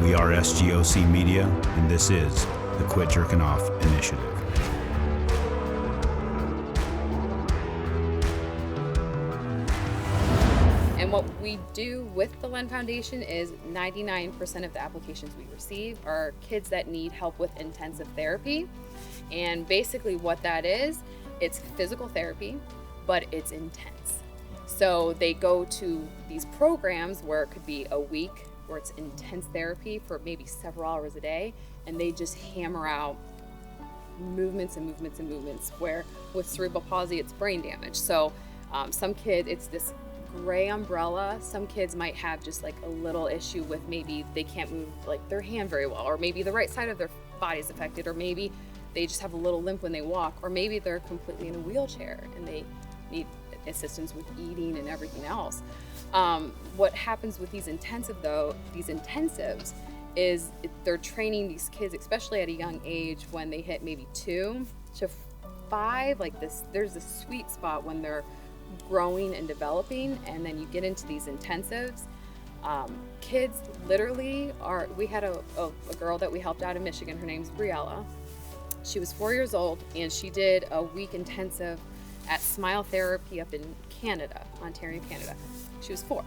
We are SGOC Media, and this is the Quit Jerking Off Initiative. And what we do with the LENN Foundation is 99% of the applications we receive are kids that need help with intensive therapy. And basically what that is, it's physical therapy, but it's intense. So they go to these programs where it could be a week where it's intense therapy for maybe several hours a day, and they just hammer out movements and movements and movements, where with cerebral palsy, it's brain damage. So some kids, it's this gray umbrella. Some kids might have just like a little issue with maybe they can't move like their hand very well, or maybe the right side of their body is affected, or maybe they just have a little limp when they walk, or maybe they're completely in a wheelchair and they need assistance with eating and everything else. What happens with these intensives is they're training these kids, especially at a young age, when they hit maybe 2 to 5, like this, there's a sweet spot when they're growing and developing, and then you get into these intensives. Kids literally are, we had a girl that we helped out in Michigan, her name's Briella. She was 4 years old, and she did a week intensive at Smile Therapy up in Canada, Ontario, Canada. She was 4.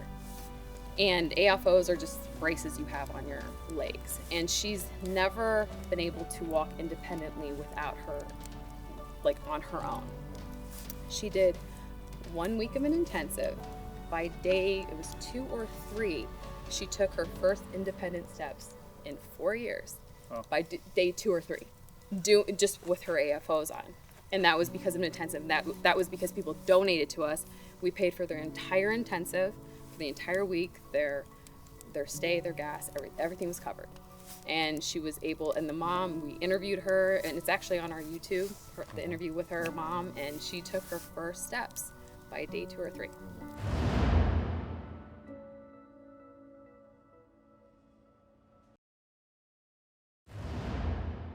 And AFOs are just braces you have on your legs. And she's never been able to walk independently without her, like on her own. She did 1 week of an intensive. By day, it was 2 or 3, she took her first independent steps in 4 years. Oh. By day 2 or 3, just with her AFOs on. And that was because of an intensive. That was because people donated to us. We paid for their entire intensive, for the entire week, their stay, their gas, everything was covered. And she was able, and the mom, we interviewed her, and it's actually on our YouTube, the interview with her mom, and she took her first steps by day 2 or 3.